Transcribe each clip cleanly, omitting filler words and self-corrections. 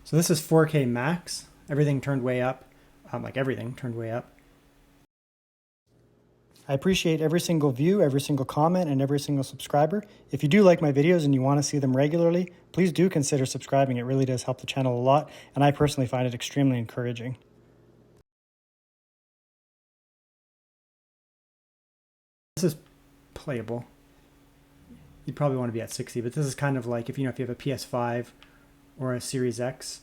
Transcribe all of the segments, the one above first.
So this is 4K max, everything turned way up, like everything turned way up. I appreciate every single view, every single comment, and every single subscriber. If you do like my videos and you want to see them regularly, please do consider subscribing. It really does help the channel a lot, and I personally find it extremely encouraging. This is playable. You'd probably want to be at 60, but this is kind of like if you have a PS5 or a Series X,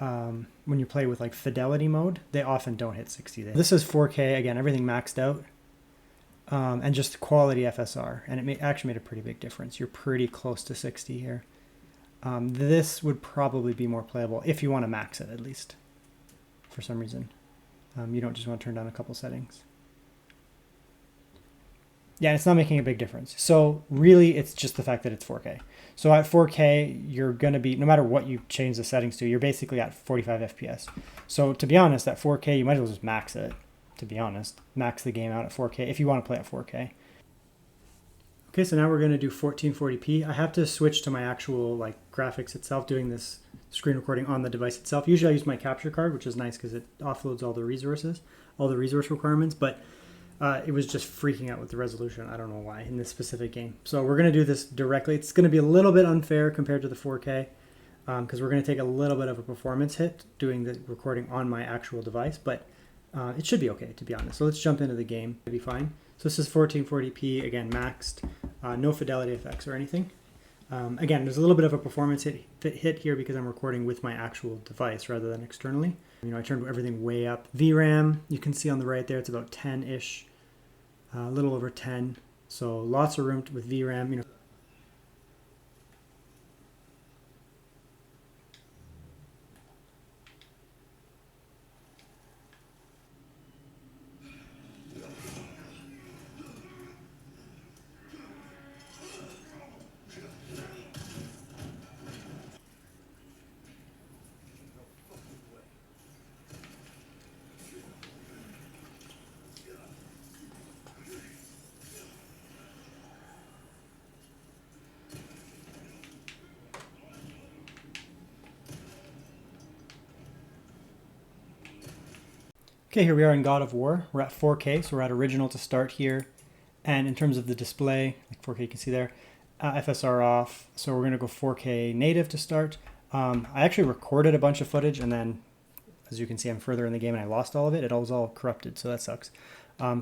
when you play with like fidelity mode, they often don't hit 60. This is 4K, again, everything maxed out. And just quality FSR, and it actually made a pretty big difference. You're pretty close to 60 here. This would probably be more playable if you want to max it, at least, for some reason. You don't just want to turn down a couple settings. Yeah, it's not making a big difference. So really, it's just the fact that it's 4K. So at 4K, you're going to be, no matter what you change the settings to, you're basically at 45 FPS. So to be honest, at 4K, you might as well just max it. To be honest, max the game out at 4K if you want to play at 4K. Okay, so now we're going to do 1440p. I have to switch to my actual like graphics itself, doing this screen recording on the device itself. Usually I use my capture card, which is nice because it offloads all the resources, all the resource requirements, but it was just freaking out with the resolution. I don't know why in this specific game. So we're going to do this directly. It's going to be a little bit unfair compared to the 4K because we're going to take a little bit of a performance hit doing the recording on my actual device, but it should be okay, to be honest. So let's jump into the game. It'll be fine. So this is 1440p, again, maxed. No fidelity effects or anything. Again, there's a little bit of a performance hit here because I'm recording with my actual device rather than externally. I turned everything way up. VRAM, you can see on the right there, it's about 10-ish, a little over 10. So lots of room with VRAM. Okay, here we are in God of War. We're at 4K, so we're at original to start here. And in terms of the display, like 4K you can see there, FSR off. So we're going to go 4K native to start. I actually recorded a bunch of footage, and then, as you can see, I'm further in the game and I lost all of it. It was all corrupted, so that sucks. I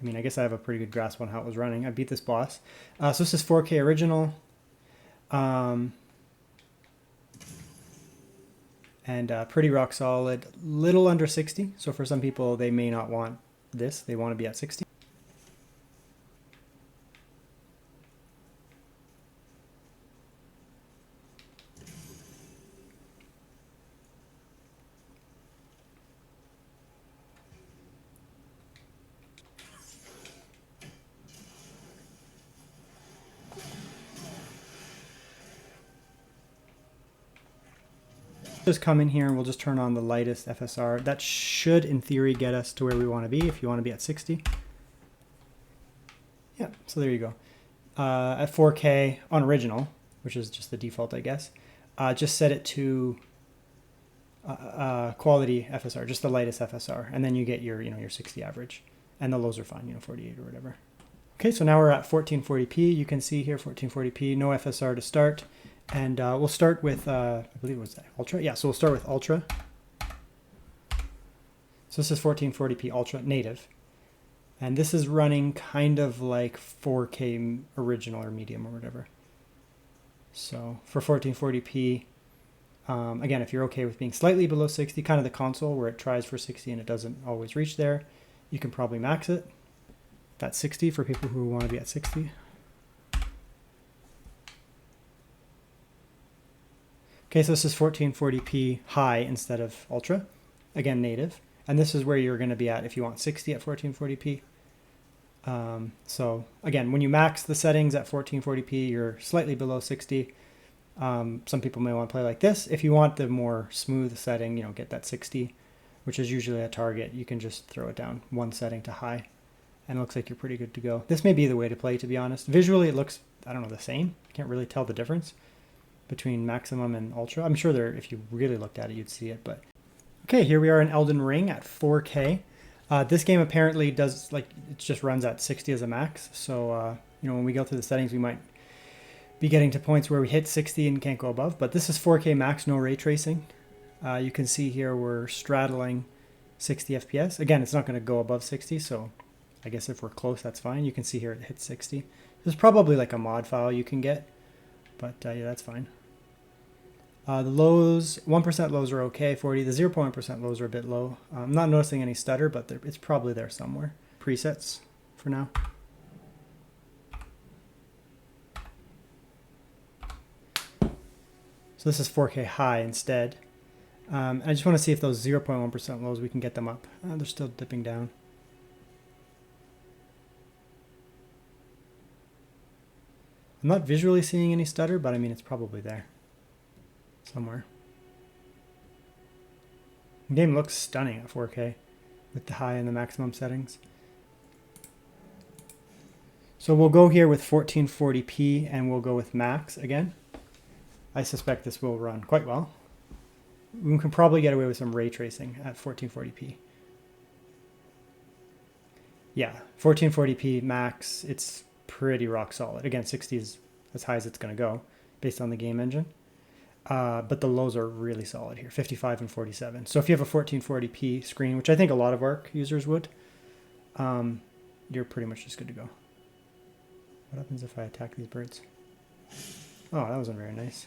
guess I have a pretty good grasp on how it was running. I beat this boss. So this is 4K original. And pretty rock solid, little under 60. So for some people, they may not want this. They want to be at 60. Just come in here and we'll just turn on the lightest FSR. That should, in theory, get us to where we want to be if you want to be at 60. Yeah, so there you go. At 4K on original, which is just the default, I guess, just set it to quality FSR, just the lightest FSR, and then you get your your 60 average, and the lows are fine, 48 or whatever. Okay, so now we're at 1440p. You can see here 1440p, no FSR to start. And we'll start with, I believe it was Ultra. Yeah, so we'll start with Ultra. So this is 1440p Ultra native. And this is running kind of like 4K original or medium or whatever. So for 1440p, again, if you're okay with being slightly below 60, kind of the console where it tries for 60 and it doesn't always reach there, you can probably max it. That's 60 for people who want to be at 60. Okay, so this is 1440p high instead of ultra, again native, and this is where you're going to be at if you want 60 at 1440p. So again, when you max the settings at 1440p, you're slightly below 60. Some people may want to play like this. If you want the more smooth setting, get that 60, which is usually a target. You can just throw it down one setting to high, and it looks like you're pretty good to go. This may be the way to play, to be honest. Visually, it looks, I don't know, the same. I can't really tell the difference. between maximum and ultra. I'm sure there, if you really looked at it, you'd see it. But okay, here we are in Elden Ring at 4K. This game apparently does, like, it just runs at 60 as a max. So, you know, when we go through the settings, we might be getting to points where we hit 60 and can't go above. But this is 4K max, no ray tracing. You can see here we're straddling 60 FPS. Again, it's not going to go above 60, so I guess if we're close, that's fine. You can see here it hits 60. There's probably like a mod file you can get, but yeah, that's fine. The lows, 1% lows are okay, 40. The 0.1% lows are a bit low. I'm not noticing any stutter, but it's probably there somewhere. Presets for now. So this is 4K high instead. I just want to see if those 0.1% lows, we can get them up. They're still dipping down. I'm not visually seeing any stutter, but I mean, it's probably there somewhere. The game looks stunning at 4K with the high and the maximum settings. So we'll go here with 1440p and we'll go with max again. I suspect this will run quite well. We can probably get away with some ray tracing at 1440p. Yeah, 1440p max, it's pretty rock solid. Again, 60 is as high as it's going to go based on the game engine. But the lows are really solid here, 55 and 47. So if you have a 1440p screen, which I think a lot of Arc users would, you're pretty much just good to go. What happens if I attack these birds? Oh, that wasn't very nice.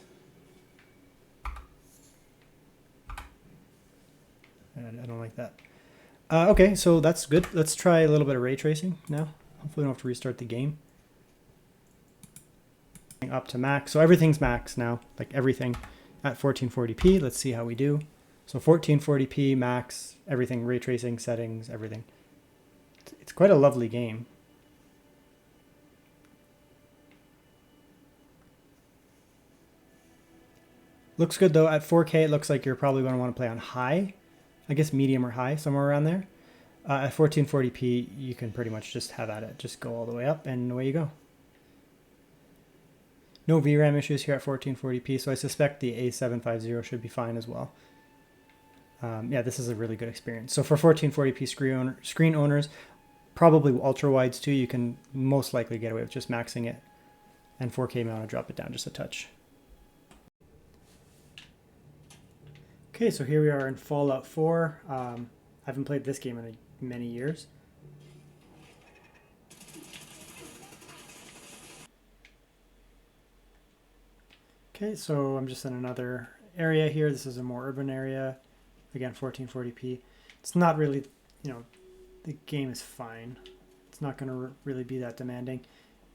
I don't like that. Okay, so that's good. Let's try a little bit of ray tracing now. Hopefully we don't have to restart the game. Up to max. So everything's max now, like everything at 1440p. Let's see how we do. So 1440p max, everything, ray tracing, settings, everything. It's quite a lovely game. Looks good though. At 4K, it looks like you're probably going to want to play on high. I guess medium or high, somewhere around there. At 1440p, you can pretty much just have at it. Just go all the way up and away you go. No VRAM issues here at 1440p, so I suspect the A750 should be fine as well. Yeah, this is a really good experience. So for 1440p screen owners, probably ultra wides too, you can most likely get away with just maxing it. And 4K, I'm going to drop it down just a touch. Okay, so here we are in Fallout 4. I haven't played this game in many years. Okay, so I'm just in another area here. This is a more urban area. Again, 1440p. It's not really, you know, the game is fine. It's not going to really be that demanding.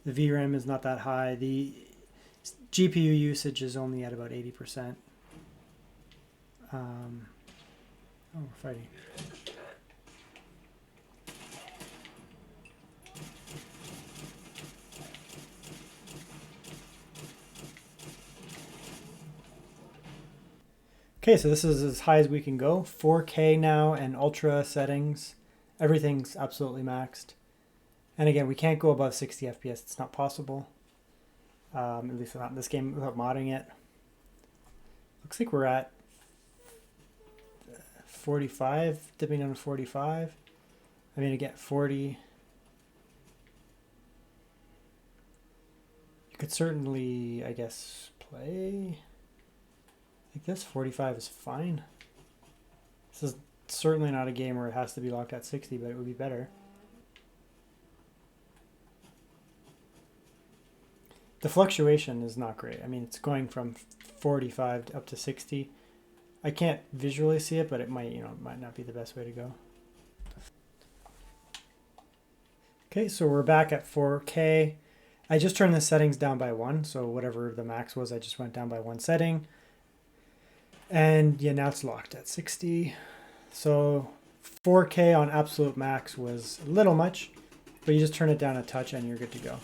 The VRAM is not that high. The GPU usage is only at about 80%. Oh, we're fighting. Okay, so this is as high as we can go. 4K now and ultra settings. Everything's absolutely maxed. And again, we can't go above 60 FPS. It's not possible. At least not in this game without modding it. Looks like we're at 45, dipping down to 45. I mean, to get 40. You could certainly, I guess, play like this. 45 is fine. This is certainly not a game where it has to be locked at 60, but it would be better. The fluctuation is not great. I mean, it's going from 45 up to 60. I can't visually see it, but it might, it might not be the best way to go. Okay, so we're back at 4K. I just turned the settings down by 1, so whatever the max was, I just went down by 1 setting. And yeah, now it's locked at 60. So 4K on absolute max was a little much, but you just turn it down a touch and you're good to go.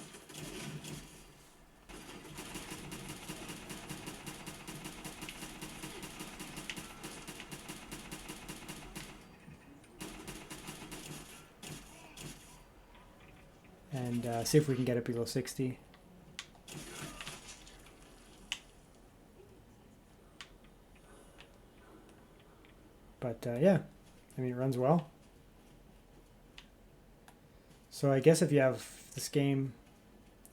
And see if we can get it below 60. But yeah, I mean, it runs well. So I guess if you have this game,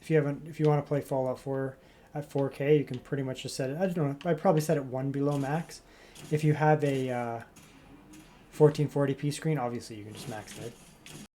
if you want to play Fallout 4 at 4K, you can pretty much just set it. I don't know. I'd probably set it one below max. If you have a 1440p screen, obviously you can just max it.